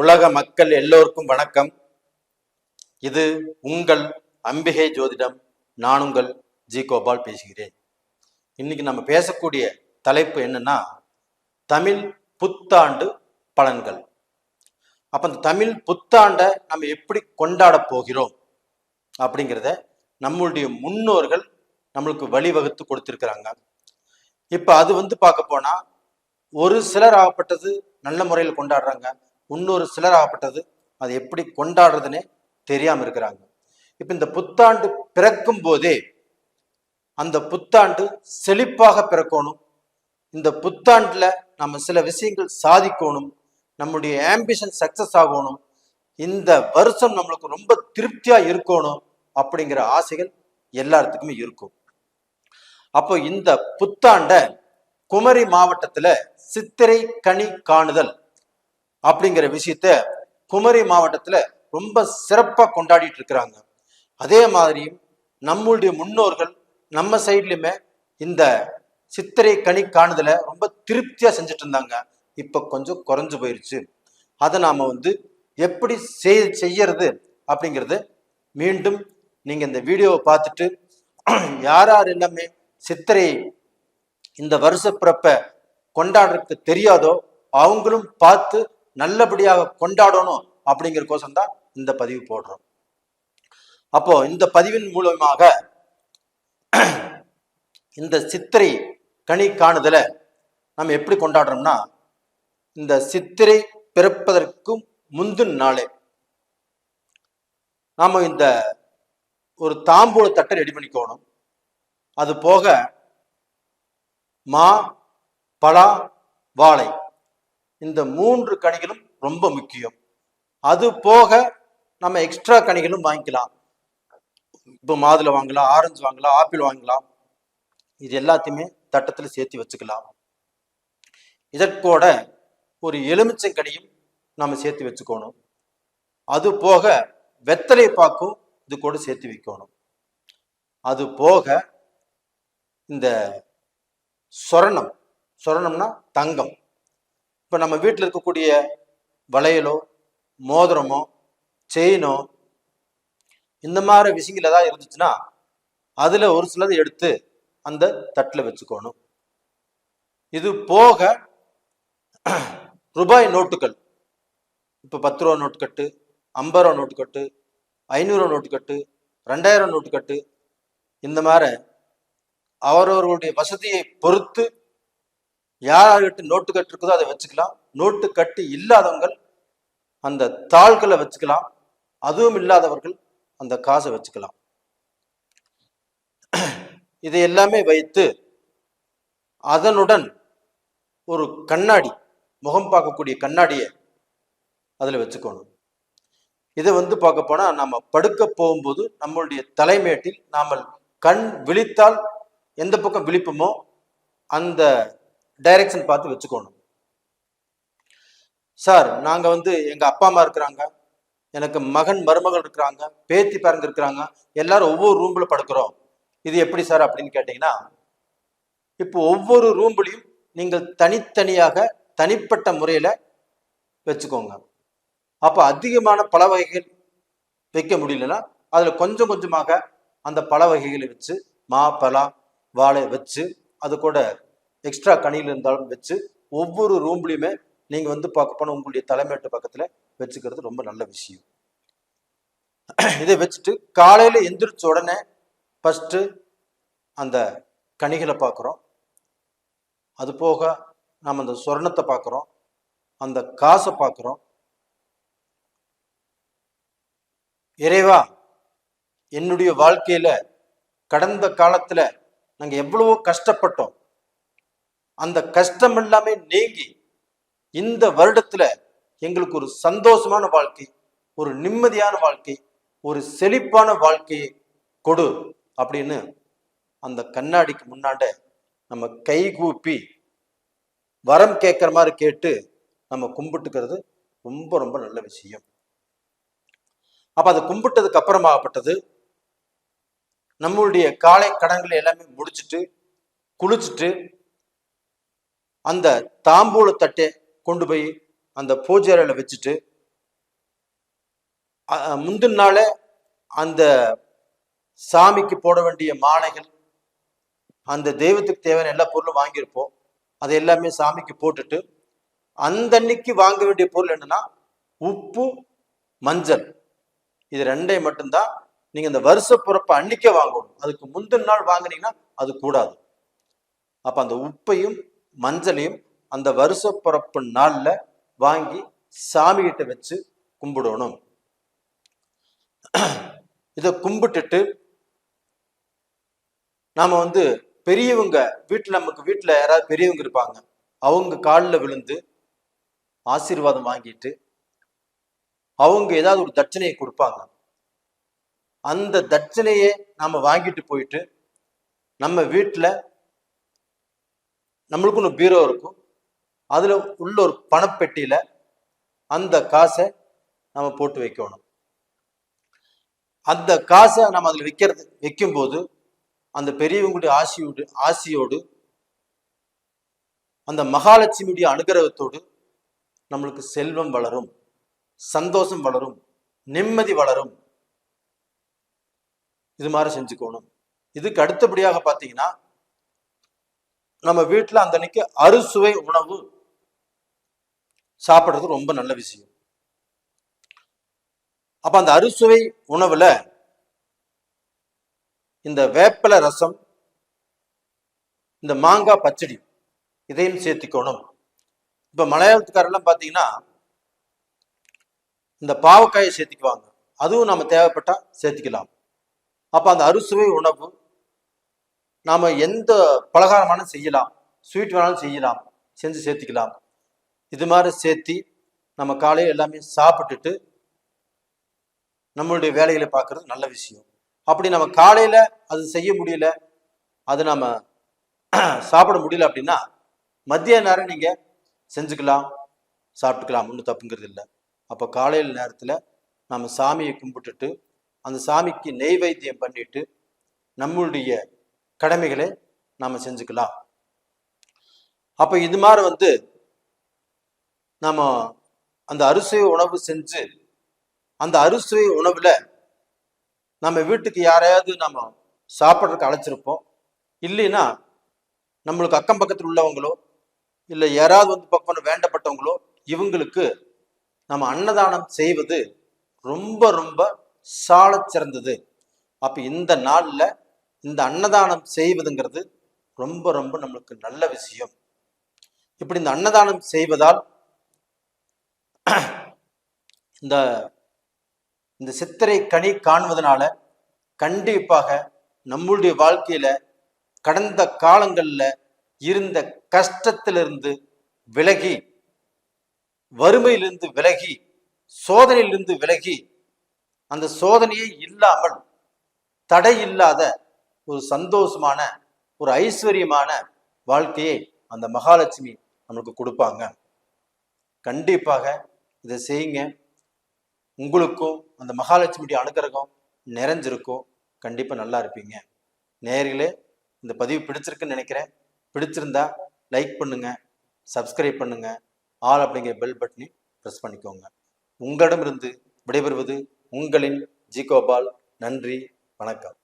உலக மக்கள் எல்லோருக்கும் வணக்கம். இது உங்கள் அம்பிகை ஜோதிடம். நான் உங்கள் ஜி கோபால் பேசுகிறேன். இன்னைக்கு நம்ம பேசக்கூடிய தலைப்பு என்னன்னா, தமிழ் புத்தாண்டு பலன்கள். அப்ப அந்த தமிழ் புத்தாண்டை நம்ம எப்படி கொண்டாட போகிறோம் அப்படிங்கிறத நம்மளுடைய முன்னோர்கள் நம்மளுக்கு வழிவகுத்து கொடுத்திருக்கிறாங்க. இப்ப அது பார்க்க போனா ஒரு சிலர் ஆகப்பட்டது நல்ல முறையில் கொண்டாடுறாங்க, இன்னொரு சிலர் ஆகப்பட்டது அதை எப்படி கொண்டாடுறதுன்னே தெரியாம இருக்கிறாங்க. இப்ப இந்த புத்தாண்டு பிறக்கும் போதே அந்த புத்தாண்டு செழிப்பாக பிறக்கணும், இந்த புத்தாண்டுல நம்ம சில விஷயங்கள் சாதிக்கணும், நம்முடைய ஆம்பிஷன் சக்சஸ் ஆகணும், இந்த வருஷம் நம்மளுக்கு ரொம்ப திருப்தியா இருக்கணும் அப்படிங்கிற ஆசைகள் எல்லாத்துக்குமே இருக்கும். அப்போ இந்த புத்தாண்ட குமரி மாவட்டத்துல சித்திரை கனி காணுதல் அப்படிங்கிற விஷயத்த குமரி மாவட்டத்துல ரொம்ப சிறப்பா கொண்டாடிட்டு இருக்கிறாங்க. அதே மாதிரி நம்மளுடைய முன்னோர்கள் நம்ம சைட்லயுமே இந்த சித்திரை கனி காணுதலை ரொம்ப திருப்தியா செஞ்சுட்டு இருந்தாங்க. இப்ப கொஞ்சம் குறைஞ்சு போயிருச்சு. அதை நாம எப்படி செய்யறது அப்படிங்கிறது மீண்டும் நீங்க இந்த வீடியோவை பார்த்துட்டு யார் யார் எல்லாமே சித்திரை இந்த வருஷ பிறப்ப கொண்டாடுறதுக்கு தெரியாதோ அவங்களும் பார்த்து நல்லபடியாக கொண்டாடணும் அப்படிங்கிற கோசம் தான் இந்த பதிவு போடுறோம். அப்போ இந்த பதிவின் மூலமாக இந்த சித்திரை கனி காணுதலை நம்ம எப்படி கொண்டாடுறோம்னா, இந்த சித்திரை பிறப்பதற்கும் முந்தின நாளே நாம இந்த ஒரு தாம்பூல தட்டை ரெடி பண்ணிக்கணும். அது போக மா, பலா, வாழை இந்த 3 கனிகளும் ரொம்ப முக்கியம். அது போக நம்ம எக்ஸ்ட்ரா கனிகளும் வாங்கிக்கலாம். இப்போ மாதுளை வாங்கலாம், ஆரஞ்சு வாங்கலாம், ஆப்பிள் வாங்கலாம். இது எல்லாத்தையுமே தட்டத்தில் சேர்த்து வச்சுக்கலாம். இதற்கூட ஒரு எலுமிச்சை கனியும் நம்ம சேர்த்து வச்சுக்கணும். அது போக வெத்தலை பாக்கும் இது கூட சேர்த்து வைக்கணும். அது போக இந்த சொரணம்னா தங்கம். இப்ப நம்ம வீட்டில் இருக்கக்கூடிய வளையலோ மோதிரமோ செயினோ இந்த மாதிரி விஷயங்கள் ஏதாவது இருந்துச்சுன்னா அதுல ஒரு சிலதை எடுத்து அந்த தட்டுல வச்சுக்கணும். இது போக ரூபாய் நோட்டுகள், இப்ப 10 ரூபா நோட்டு கட்டு, 50 ரூபா நோட்டு கட்டு, 500 ரூபா நோட்டு கட்டு, 2000 நோட்டு கட்டு, இந்த மாதிரி அவரவர்களுடைய வசதியை பொறுத்து யார்கிட்ட நோட்டு கட்டு இருக்குதோ அதை வச்சுக்கலாம். நோட்டு கட்டு இல்லாதவங்க அந்த தாள்களை வச்சுக்கலாம். அதுவும் இல்லாதவர்கள் அந்த காசை வச்சுக்கலாம். இதை எல்லாமே வைத்து அதனுடன் ஒரு கண்ணாடி, முகம் பார்க்கக்கூடிய கண்ணாடியை அதுல வச்சுக்கணும். இதை பார்க்க போனா நம்ம படுக்க போகும்போது நம்மளுடைய தலைமேட்டில் நாம கண் விழித்தால் எந்த பக்கம் விழிப்புமோ அந்த டைரக்ஷன் பார்த்து வச்சுக்கணும். சார், நாங்க எங்க அப்பா அம்மா இருக்கிறாங்க, எனக்கு மகன் மருமகள் இருக்கிறாங்க, பேத்தி பேரங்க இருக்கிறாங்க, எல்லாரும் ஒவ்வொரு ரூம்ல படுக்கிறோம், இது எப்படி சார் அப்படின்னு கேட்டீங்கன்னா, இப்போ ஒவ்வொரு ரூம்லையும் நீங்கள் தனித்தனியாக தனிப்பட்ட முறையில வச்சுக்கோங்க. அப்ப அதிகமான பல வகைகள் வைக்க முடியலன்னா அதுல கொஞ்சம் கொஞ்சமாக அந்த பல வகைகளை வச்சு மா, பலா, வாழை வச்சு அது கூட எக்ஸ்ட்ரா கனியில் இருந்தாலும் வச்சு ஒவ்வொரு ரூம்லையுமே நீங்க பார்க்க போனா உங்களுடைய தலைமையேட்டு பக்கத்துல வச்சுக்கிறது ரொம்ப நல்ல விஷயம். இதை வச்சுட்டு காலையில எந்திரிச்ச உடனே ஃபர்ஸ்ட் அந்த கனிகளை பார்க்குறோம். அது போக நம்ம அந்த சொர்ணத்தை பார்க்குறோம், அந்த காசை பார்க்குறோம். இறைவா, என்னுடைய வாழ்க்கையில கடந்த காலத்துல நாங்க எவ்வளவோ கஷ்டப்பட்டோம், அந்த கஷ்டம் எல்லாமே நீங்கி இந்த வருடத்துல எங்களுக்கு ஒரு சந்தோஷமான வாழ்க்கை, ஒரு நிம்மதியான வாழ்க்கை, ஒரு செழிப்பான வாழ்க்கையை கொடு அப்படின்னு அந்த கண்ணாடிக்கு முன்னாண்ட நம்ம கை கூப்பி வரம் கேட்கிற மாதிரி கேட்டு நம்ம கும்பிட்டுக்கிறது ரொம்ப ரொம்ப நல்ல விஷயம். அப்ப அதை கும்பிட்டதுக்கு அப்புறமாகப்பட்டது நம்மளுடைய காலை கடன்களை எல்லாமே முடிச்சுட்டு குளிச்சுட்டு அந்த தாம்பூல தட்டை கொண்டு போய் அந்த பூஜை அறையில வச்சுட்டு முந்தின நாளே அந்த சாமிக்கு போட வேண்டிய மாலைகள், அந்த தெய்வத்துக்கு தேவையான எல்லா பொருளும் வாங்கியிருப்போம். அதை எல்லாமே சாமிக்கு போட்டுட்டு அந்த அன்னைக்கு வாங்க வேண்டிய பொருள் என்னன்னா உப்பு, மஞ்சள். இது ரெண்டையும் மட்டும்தான் நீங்க இந்த வருஷ பிறப்பு அன்னைக்கே வாங்கணும். அதுக்கு முந்தின நாள் வாங்கினீங்கன்னா அது கூடாது. அப்ப அந்த உப்பையும் மஞ்சளையும் அந்த வருஷ பிறப்பு நாள்ல வாங்கி சாமி கிட்ட வச்சு கும்பிடணும். இதை கும்பிட்டுட்டு நாம பெரியவங்க நமக்கு வீட்டுல யாராவது பெரியவங்க இருப்பாங்க, அவங்க காலில் விழுந்து ஆசீர்வாதம் வாங்கிட்டு அவங்க ஏதாவது ஒரு தட்சணையை கொடுப்பாங்க. அந்த தட்சணையை நாம வாங்கிட்டு போயிட்டு நம்ம வீட்டுல நம்மளுக்கு ஒன்று பீரோ இருக்கும், அதுல உள்ள ஒரு பணப்பெட்டியில அந்த காசை நம்ம போட்டு வைக்கணும். அந்த காசை நம்ம அதுல வைக்கும்போது அந்த பெரியவங்களுடைய ஆசியோடு அந்த மகாலட்சுமியுடைய அனுகிரகத்தோடு நம்மளுக்கு செல்வம் வளரும், சந்தோஷம் வளரும், நிம்மதி வளரும். இது மாதிரி செஞ்சுக்கணும். இதுக்கு அடுத்தபடியாக பார்த்தீங்கன்னா நம்ம வீட்டில் அந்த அன்னைக்கு அறுசுவை உணவு சாப்பிட்றது ரொம்ப நல்ல விஷயம். அப்ப அந்த அறுசுவை உணவுல இந்த வேப்பலை ரசம், இந்த மாங்காய் பச்சடி இதையும் சேர்த்துக்கணும். இப்ப மலையாளத்துக்காரெல்லாம் பார்த்தீங்கன்னா இந்த பாவக்காயை சேர்த்துக்குவாங்க, அதுவும் நம்ம தேவைப்பட்டா சேர்த்துக்கலாம். அப்ப அந்த அறுசுவை உணவு நாம எந்த பலகாரமானும் செய்யலாம், ஸ்வீட் வேணாலும் செய்யலாம், செஞ்சு சேர்த்துக்கலாம். இது மாதிரி சேர்த்தி நம்ம காலையில் எல்லாமே சாப்பிட்டுட்டு நம்மளுடைய வேலைகளை பார்க்கறது நல்ல விஷயம். அப்படி நம்ம காலையில அது செய்ய முடியல, அது நம்ம சாப்பிட முடியல அப்படின்னா மதிய நேரம் நீங்க செஞ்சுக்கலாம், சாப்பிட்டுக்கலாம், ஒன்றும் தப்புங்கிறது இல்லை. அப்போ காலையில் நேரத்தில் நம்ம சாமியை கும்பிட்டுட்டு அந்த சாமிக்கு நெய்வேத்தியம் பண்ணிட்டு நம்மளுடைய கடமைகளை நாம செஞ்சுக்கலாம். அப்ப இது மாதிரி நம்ம அந்த அறுசுவை உணவு செஞ்சு அந்த அறுசுவை உணவுல நம்ம வீட்டுக்கு யாரையாவது நம்ம சாப்பிட்றதுக்கு அழைச்சிருப்போம். இல்லைன்னா நம்மளுக்கு அக்கம் பக்கத்தில் உள்ளவங்களோ இல்லை யாராவது பக்கம் வேண்டப்பட்டவங்களோ இவங்களுக்கு நம்ம அன்னதானம் செய்வது ரொம்ப ரொம்ப சால சிறந்தது. அப்ப இந்த நாள்ல இந்த அன்னதானம் செய்வதுங்கிறது ரொம்ப ரொம்ப நம்மளுக்கு நல்ல விஷயம். இப்படி இந்த அன்னதானம் செய்வதால் இந்த சித்திரை கனி காணுவதனால கண்டிப்பாக நம்மளுடைய வாழ்க்கையில கடந்த காலங்கள்ல இருந்த கஷ்டத்திலிருந்து விலகி, வறுமையிலிருந்து விலகி, சோதனையிலிருந்து விலகி, அந்த சோதனையே இல்லாமல் தடை இல்லாத ஒரு சந்தோஷமான ஒரு ஐஸ்வர்யமான வாழ்க்கையை அந்த மகாலட்சுமி நமக்கு கொடுப்பாங்க. கண்டிப்பாக இதை செய்யுங்க. உங்களுக்கும் அந்த மகாலட்சுமியுடைய அனுகிரகம் நிறைஞ்சிருக்கும். கண்டிப்பா நல்லா இருப்பீங்க. நேயர்களே, இந்த பதிவு பிடிச்சிருக்குன்னு நினைக்கிறேன். பிடிச்சிருந்தா லைக் பண்ணுங்க, சப்ஸ்கிரைப் பண்ணுங்க, ஆல் அப்படிங்கிற பெல் பட்டனை ப்ரெஸ் பண்ணிக்கோங்க. உங்களிடமிருந்து விடைபெறுவது உங்களின் ஜி கோபால். நன்றி, வணக்கம்.